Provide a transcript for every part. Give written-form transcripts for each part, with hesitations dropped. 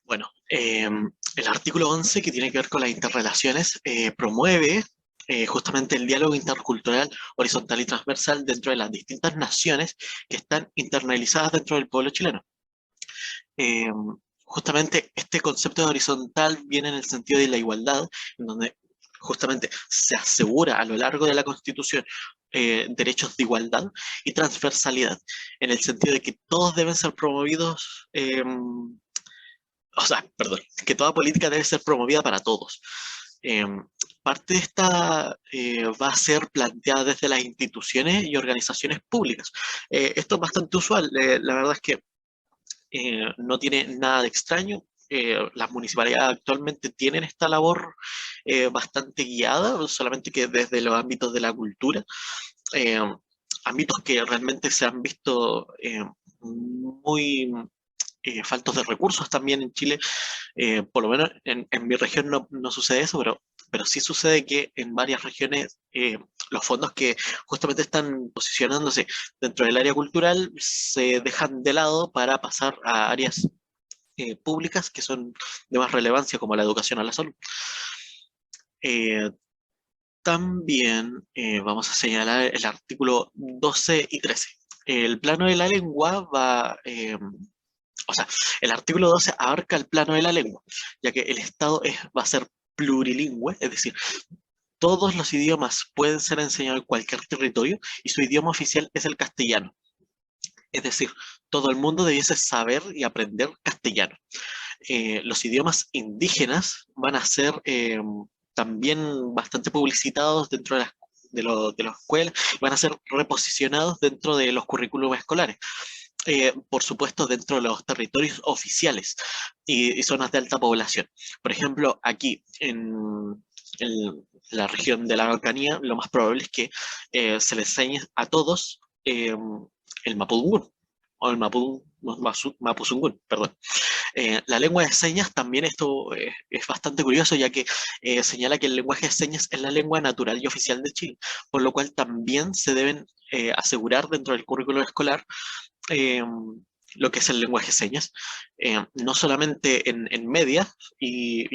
Bueno, el artículo 11, que tiene que ver con las interrelaciones, promueve justamente el diálogo intercultural, horizontal y transversal dentro de las distintas naciones que están internalizadas dentro del pueblo chileno. Eh, Justamente este concepto de horizontal viene en el sentido de la igualdad, en donde justamente se asegura a lo largo de la Constitución derechos de igualdad y transversalidad, en el sentido de que todos deben ser promovidos, o sea, perdón, que toda política debe ser promovida para todos. Eh, Parte de esta va a ser planteada desde las instituciones y organizaciones públicas. Esto es bastante usual. La verdad es que no tiene nada de extraño. Las municipalidades actualmente tienen esta labor bastante guiada, solamente que desde los ámbitos de la cultura, eh, ámbitos que realmente se han visto muy faltos de recursos también en Chile. Por lo menos en mi región no sucede eso, pero sí sucede que en varias regiones los fondos que justamente están posicionándose dentro del área cultural se dejan de lado para pasar a áreas públicas que son de más relevancia, como la educación o la salud. Eh, También vamos a señalar el artículo 12 y 13. El plano de la lengua o sea, el artículo 12 abarca el plano de la lengua, ya que el Estado va a ser plurilingüe, es decir, todos los idiomas pueden ser enseñados en cualquier territorio y su idioma oficial es el castellano. Es decir, todo el mundo debiese saber y aprender castellano. Los idiomas indígenas van a ser también bastante publicitados dentro de las escuelas, van a ser reposicionados dentro de los currículos escolares. Por supuesto, dentro de los territorios oficiales y zonas de alta población. Por ejemplo, aquí en la región de la Araucanía, lo más probable es que se les enseñe a todos el mapudungún o el mapuzungún, perdón. La lengua de señas también esto es bastante curioso, ya que señala que el lenguaje de señas es la lengua natural y oficial de Chile, por lo cual también se deben asegurar dentro del currículo escolar eh, lo que es el lenguaje de señas, no solamente en media y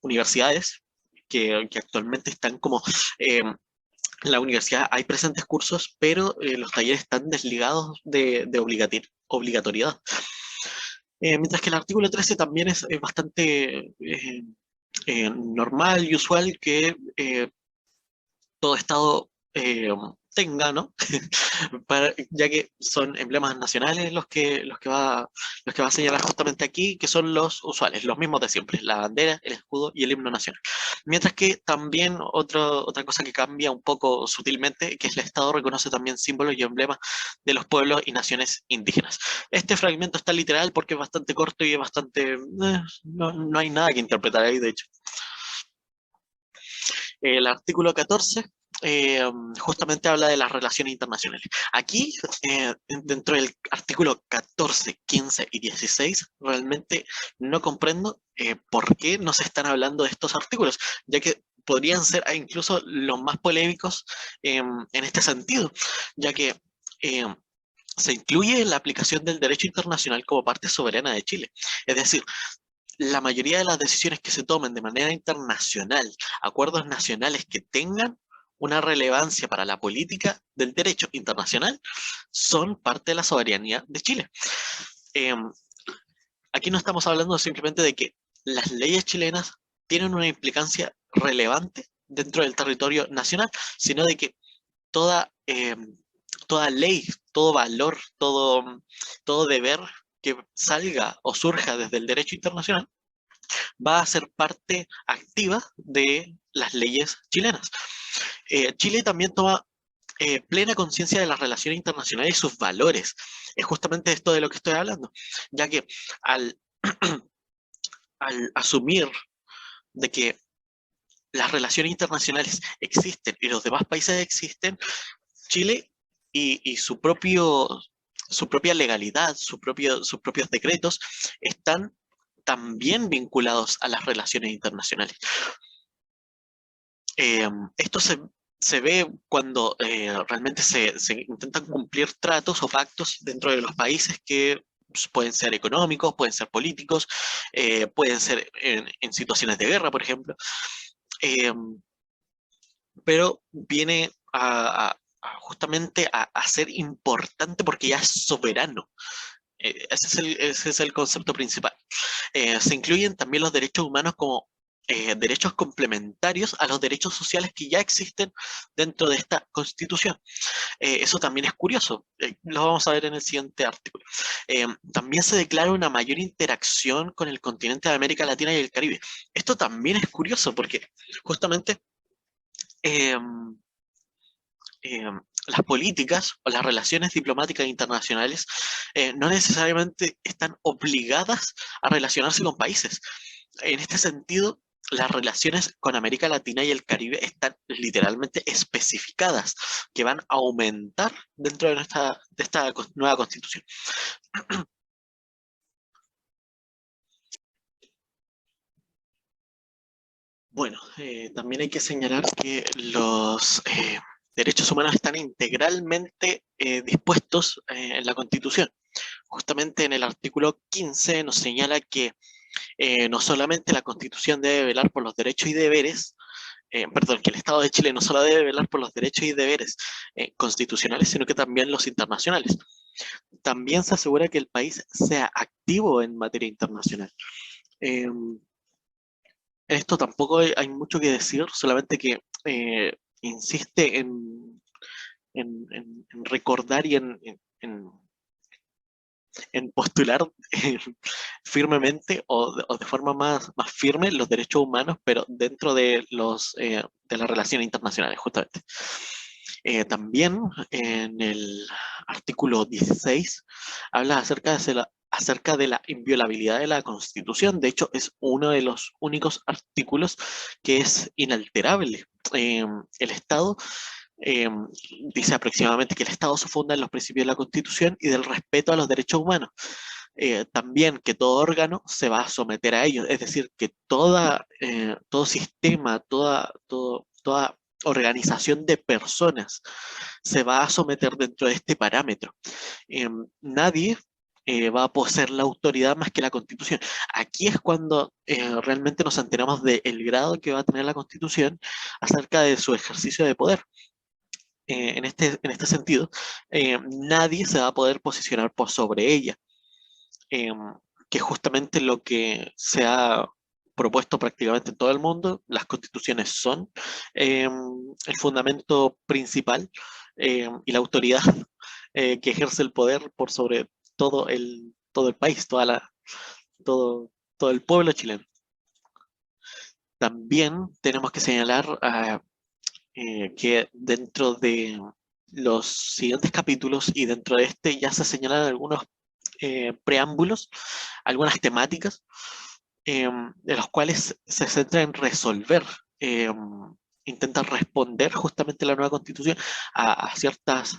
universidades que actualmente están como en la universidad hay presentes cursos, pero los talleres están desligados de obligatoriedad. Mientras que el artículo 13 también es bastante normal y usual que todo Estado tenga, ¿no? Ya que son emblemas nacionales los que va a señalar justamente aquí, que son los usuales, los mismos de siempre, la bandera, el escudo y el himno nacional. Mientras que también otra cosa que cambia un poco sutilmente, que es el Estado reconoce también símbolos y emblemas de los pueblos y naciones indígenas. Este fragmento está literal porque es bastante corto y es bastante... no hay nada que interpretar ahí, de hecho. El artículo 14 eh, justamente habla de las relaciones internacionales. Aquí, dentro del artículo 14, 15 y 16, realmente no comprendo por qué no se están hablando de estos artículos, ya que podrían ser incluso los más polémicos en este sentido, ya que eh, se incluye la aplicación del derecho internacional como parte soberana de Chile. Es decir, la mayoría de las decisiones que se tomen de manera internacional, acuerdos nacionales que tengan una relevancia para la política del derecho internacional, son parte de la soberanía de Chile. Eh, Aquí no estamos hablando simplemente de que las leyes chilenas tienen una implicancia relevante dentro del territorio nacional, sino de que toda, toda ley, todo valor, todo deber que salga o surja desde el derecho internacional va a ser parte activa de las leyes chilenas. Chile también toma plena conciencia de las relaciones internacionales y sus valores. Es justamente esto de lo que estoy hablando, ya que al, al asumir de que las relaciones internacionales existen y los demás países existen, Chile y su propia legalidad, sus propios decretos están también vinculados a las relaciones internacionales. Esto se ve cuando realmente se intentan cumplir tratos o pactos dentro de los países que pueden ser económicos, pueden ser políticos, pueden ser en situaciones de guerra, por ejemplo. Eh, pero viene justamente a ser importante porque ya es soberano. Ese es el concepto principal. Se incluyen también los derechos humanos como derechos complementarios a los derechos sociales que ya existen dentro de esta Constitución. Eso también es curioso, lo vamos a ver en el siguiente artículo. También se declara una mayor interacción con el continente de América Latina y el Caribe. Esto también es curioso porque justamente eh, eh, las políticas o las relaciones diplomáticas internacionales no necesariamente están obligadas a relacionarse con países. En este sentido, las relaciones con América Latina y el Caribe están literalmente especificadas, que van a aumentar dentro de esta nueva constitución. Bueno, también hay que señalar que los derechos humanos están integralmente dispuestos en la Constitución. Justamente en el artículo 15 nos señala que no solamente la Constitución debe velar por los derechos y deberes, perdón, que el Estado de Chile no solo debe velar por los derechos y deberes constitucionales, sino que también los internacionales. También se asegura que el país sea activo en materia internacional. En esto tampoco hay mucho que decir, solamente que insiste en recordar y en postular firmemente o de forma más firme los derechos humanos, pero dentro de, de las relaciones internacionales, justamente. También en el artículo 16 habla acerca de la inviolabilidad de la Constitución. De hecho, es uno de los únicos artículos que es inalterable. El Estado eh, dice aproximadamente que el Estado se funda en los principios de la Constitución y del respeto a los derechos humanos. También que todo órgano se va a someter a ellos, es decir, que todo sistema, toda organización de personas se va a someter dentro de este parámetro. Nadie va a poseer la autoridad más que la Constitución. Aquí es cuando realmente nos enteramos del grado que va a tener la Constitución acerca de su ejercicio de poder. En este sentido, nadie se va a poder posicionar por sobre ella, eh, que es justamente lo que se ha propuesto prácticamente en todo el mundo. Las constituciones son eh, el fundamento principal y la autoridad que ejerce el poder por sobre todo el país, todo el pueblo chileno. También tenemos que señalar que dentro de los siguientes capítulos y dentro de este ya se señalan algunos preámbulos, algunas temáticas de los cuales se centra en resolver, eh, intenta responder justamente la nueva constitución a ciertas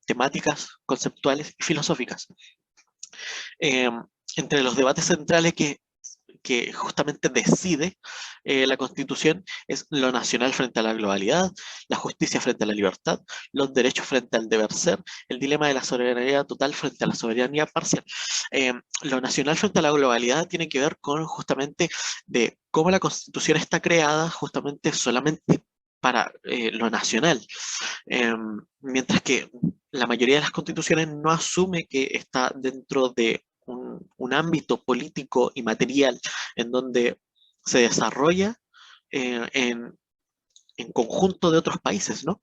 temáticas conceptuales y filosóficas. Eh, Entre los debates centrales que justamente decide la Constitución es lo nacional frente a la globalidad, la justicia frente a la libertad, los derechos frente al deber ser, el dilema de la soberanía total frente a la soberanía parcial. Lo nacional frente a la globalidad tiene que ver con justamente de cómo la Constitución está creada justamente solamente para lo nacional, eh, mientras que la mayoría de las constituciones no asume que está dentro de un ámbito político y material en donde se desarrolla en conjunto de otros países, ¿no?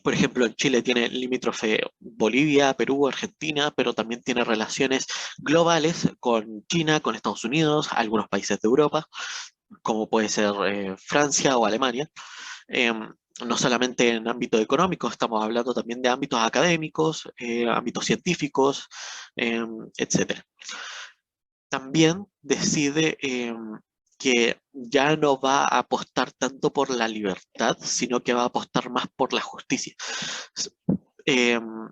Por ejemplo, Chile tiene limítrofe Bolivia, Perú, Argentina, pero también tiene relaciones globales con China, con Estados Unidos, algunos países de Europa, como puede ser Francia o Alemania. No solamente en ámbito económico, estamos hablando también de ámbitos académicos, ámbitos científicos, etc. También decide que ya no va a apostar tanto por la libertad, sino que va a apostar más por la justicia. S- em,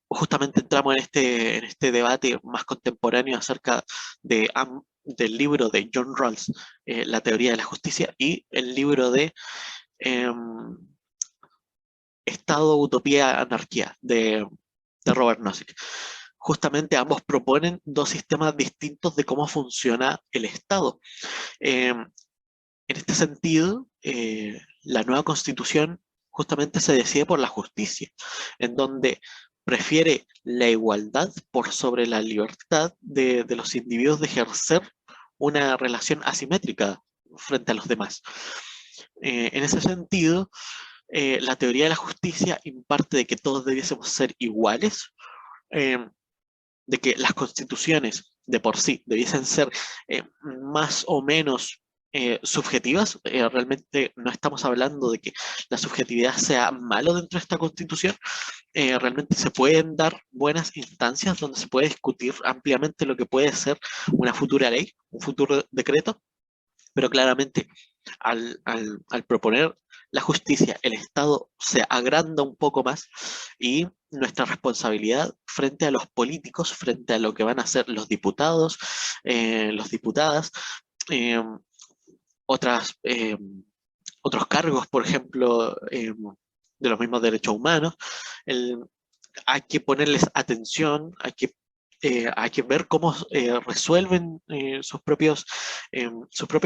Justamente entramos en este debate más contemporáneo acerca del libro de John Rawls, La teoría de la justicia, y el libro de em, Estado, Utopía, Anarquía, de Robert Nozick. justamente ambos proponen dos sistemas distintos de cómo funciona el Estado. En este sentido, la nueva constitución justamente se decide por la justicia, en donde prefiere la igualdad por sobre la libertad de los individuos de ejercer una relación asimétrica frente a los demás. En ese sentido, la teoría de la justicia imparte de que todos debiésemos ser iguales, eh, de que las constituciones de por sí debiesen ser más o menos subjetivas. Realmente no estamos hablando de que la subjetividad sea malo dentro de esta constitución. Realmente se pueden dar buenas instancias donde se puede discutir ampliamente lo que puede ser una futura ley, un futuro decreto, pero claramente al proponer la justicia, el Estado se agranda un poco más y nuestra responsabilidad frente a los políticos, frente a lo que van a hacer los diputados, los diputadas, eh, otras, otros cargos, por ejemplo, de los mismos derechos humanos, el, hay que ponerles atención, hay que ver cómo resuelven sus propios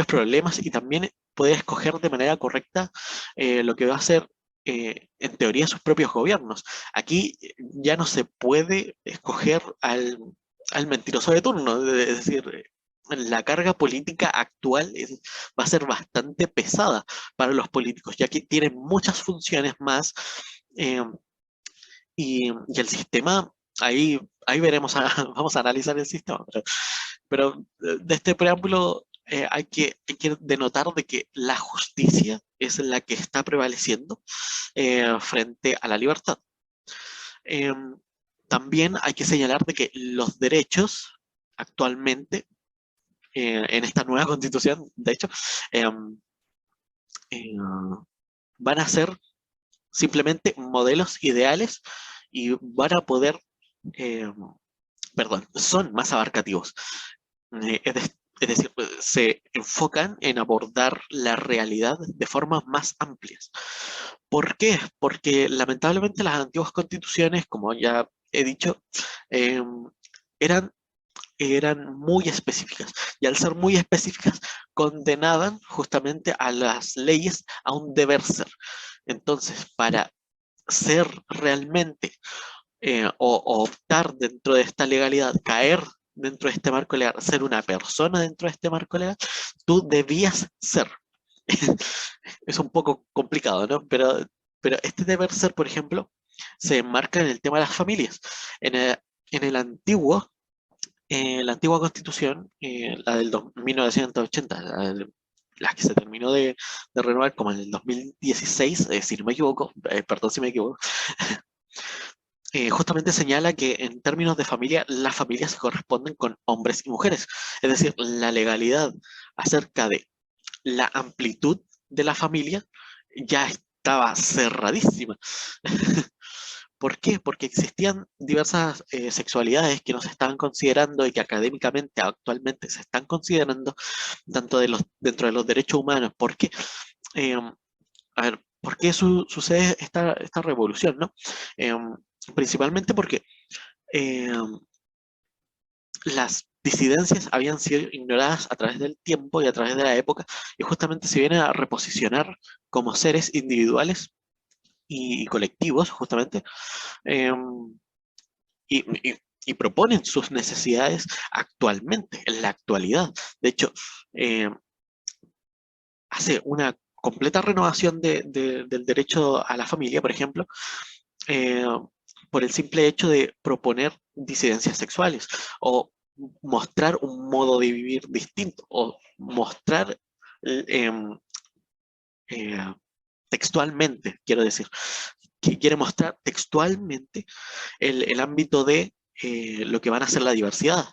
problemas y también poder escoger de manera correcta lo que va a ser, en teoría, sus propios gobiernos. Aquí ya no se puede escoger al mentiroso de turno, es decir, la carga política actual va a ser bastante pesada para los políticos, ya que tienen muchas funciones más. eh, y el sistema, ahí veremos, vamos a analizar el sistema, pero de este preámbulo hay que denotar de que la justicia es la que está prevaleciendo frente a la libertad. Eh, También hay que señalar de que los derechos actualmente, en esta nueva constitución, de hecho, eh, eh, van a ser simplemente modelos ideales y van a poder, eh, perdón, son más abarcativos. Es decir, se enfocan en abordar la realidad de formas más amplias. ¿Por qué? Porque lamentablemente las antiguas constituciones, como ya he dicho, eh, eran, eran muy específicas. Y al ser muy específicas, condenaban justamente a las leyes a un deber ser. Entonces, para ser realmente o optar dentro de esta legalidad, caer dentro de este marco legal, ser una persona dentro de este marco legal, tú debías ser. Es un poco complicado, ¿no? Pero este deber ser, por ejemplo, se enmarca en el tema de las familias. En el, en el antiguo, la antigua constitución, la del 1980, la que se terminó de renovar como en el 2016, si no me equivoco, perdón si me equivoco, justamente señala que en términos de familia, las familias se corresponden con hombres y mujeres. Es decir, la legalidad acerca de la amplitud de la familia ya estaba cerradísima. ¿Por qué? Porque existían diversas sexualidades que no se estaban considerando y que académicamente actualmente se están considerando tanto dentro de los derechos humanos. ¿Por qué? Eh, a ver, ¿por qué sucede esta revolución, no? Principalmente porque eh, las disidencias habían sido ignoradas a través del tiempo y a través de la época, y justamente se vienen a reposicionar como seres individuales y colectivos, justamente, eh, y proponen sus necesidades actualmente, en la actualidad. De hecho, eh, hace una completa renovación del derecho a la familia, por ejemplo, eh, por el simple hecho de proponer disidencias sexuales o mostrar un modo de vivir distinto o mostrar eh, em, eh, textualmente, quiero decir, que quiere mostrar textualmente el ámbito de lo que van a ser la diversidad.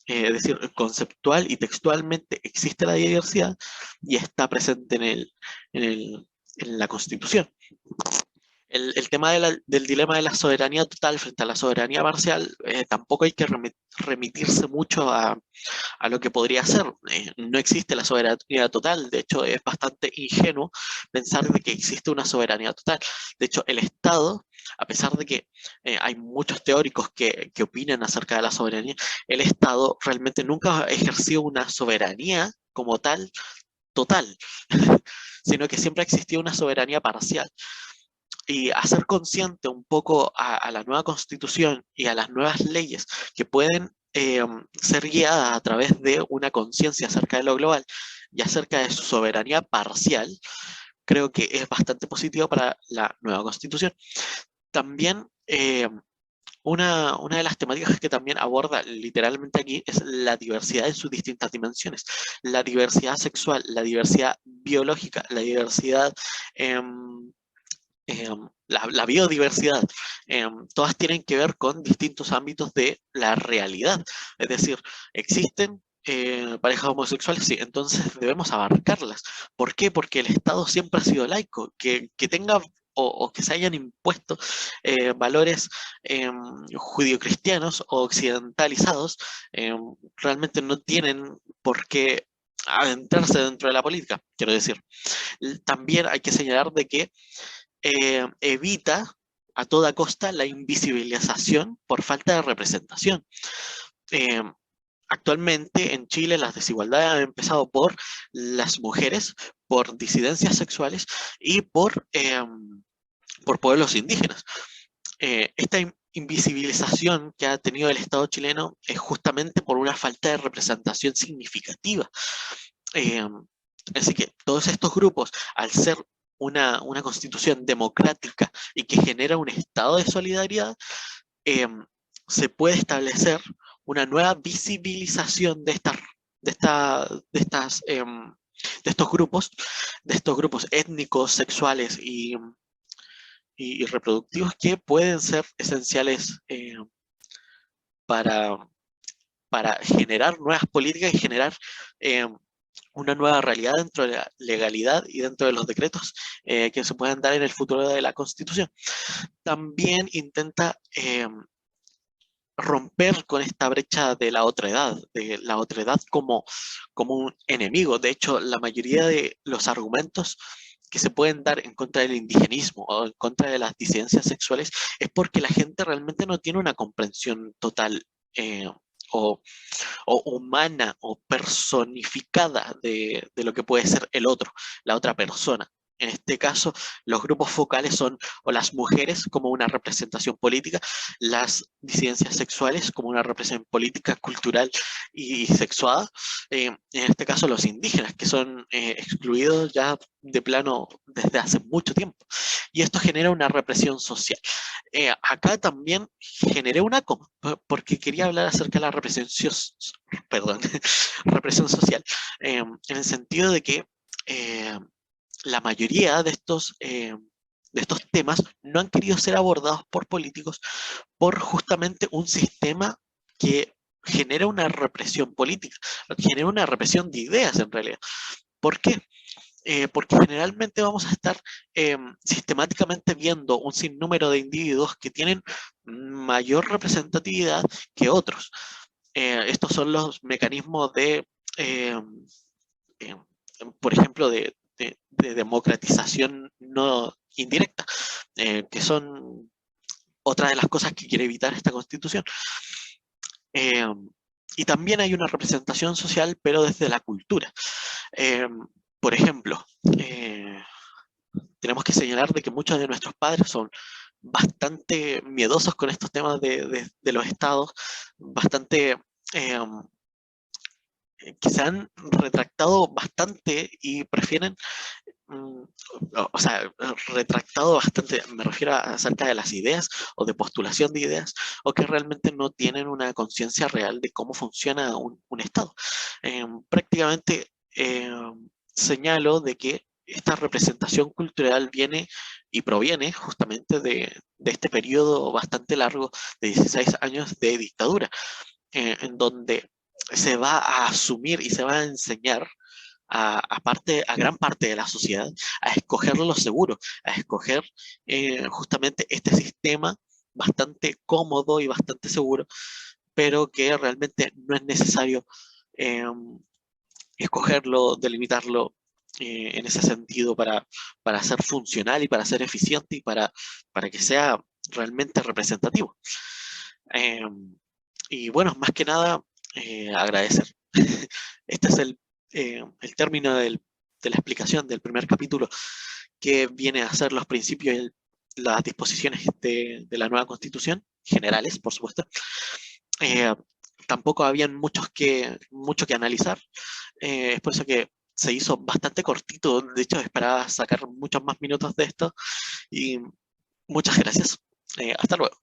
Es decir, conceptual y textualmente existe la diversidad y está presente en la Constitución. El tema del dilema de la soberanía total frente a la soberanía parcial, tampoco hay que remitirse mucho a lo que podría ser. No existe la soberanía total, de hecho es bastante ingenuo pensar de que existe una soberanía total. De hecho, el Estado, a pesar de que hay muchos teóricos que opinan acerca de la soberanía, el Estado realmente nunca ha ejercido una soberanía como tal, total, sino que siempre ha existido una soberanía parcial. Y hacer consciente un poco a la nueva constitución y a las nuevas leyes que pueden ser guiadas a través de una conciencia acerca de lo global y acerca de su soberanía parcial, creo que es bastante positivo para la nueva constitución. También una de las temáticas que también aborda literalmente aquí es la diversidad en sus distintas dimensiones. La diversidad sexual, la diversidad biológica, la diversidad la biodiversidad, todas tienen que ver con distintos ámbitos de la realidad. Es decir, existen parejas homosexuales, sí, entonces debemos abarcarlas. ¿Por qué? Porque el Estado siempre ha sido laico, que tenga o que se hayan impuesto valores judio-cristianos o occidentalizados, realmente no tienen por qué adentrarse dentro de la política, quiero decir. También hay que señalar de que evita a toda costa la invisibilización por falta de representación. Eh, Actualmente en Chile las desigualdades han empezado por las mujeres, por disidencias sexuales y por pueblos indígenas. Esta invisibilización que ha tenido el Estado chileno es justamente por una falta de representación significativa. Eh, Así que todos estos grupos, al ser una constitución democrática y que genera un estado de solidaridad, eh, se puede establecer una nueva visibilización de, esta- de estas, de estos grupos étnicos, sexuales y reproductivos que pueden ser esenciales para, para generar nuevas políticas y generar eh, una nueva realidad dentro de la legalidad y dentro de los decretos que se puedan dar en el futuro de la Constitución. También intenta romper con esta brecha de la otredad como un enemigo. De hecho, la mayoría de los argumentos que se pueden dar en contra del indigenismo o en contra de las disidencias sexuales es porque la gente realmente no tiene una comprensión total o o humana o personificada de lo que puede ser el otro, la otra persona. En este caso, los grupos focales son o las mujeres como una representación política, las disidencias sexuales como una representación política, cultural y sexuada. En este caso, los indígenas, que son excluidos ya de plano desde hace mucho tiempo. Y esto genera una represión social. Acá también generé una coma, porque quería hablar acerca de la represión, perdón, represión social, en el sentido de que eh, la mayoría de estos temas no han querido ser abordados por políticos por justamente un sistema que genera una represión política, genera una represión de ideas en realidad. ¿Por qué? Porque generalmente vamos a estar sistemáticamente viendo un sinnúmero de individuos que tienen mayor representatividad que otros. Estos son los mecanismos eh, eh, por ejemplo, de democratización no indirecta, que son otra de las cosas que quiere evitar esta constitución. Eh, y también hay una representación social, pero desde la cultura. Eh, por ejemplo, eh, tenemos que señalar de que muchos de nuestros padres son bastante miedosos con estos temas de los estados, bastante eh, que se han retractado bastante y prefieren, mm, o sea, retractado bastante, me refiero a acerca de las ideas o de postulación de ideas, o que realmente no tienen una conciencia real de cómo funciona un Estado. Prácticamente señalo de que esta representación cultural viene y proviene justamente de este periodo bastante largo de 16 años de dictadura, en donde se va a asumir y se va a enseñar a gran parte de la sociedad a escoger lo seguro, a escoger justamente este sistema bastante cómodo y bastante seguro, pero que realmente no es necesario eh, escogerlo, delimitarlo en ese sentido para ser funcional y para ser eficiente y para que sea realmente representativo. Eh, y bueno, más que nada, agradecer. Este es el término de la explicación del primer capítulo, que viene a ser los principios y las disposiciones de la nueva Constitución, generales, por supuesto. Eh, Tampoco habían mucho que analizar, es por eso que se hizo bastante cortito. De hecho, esperaba sacar muchos más minutos de esto. Y muchas gracias. Hasta luego.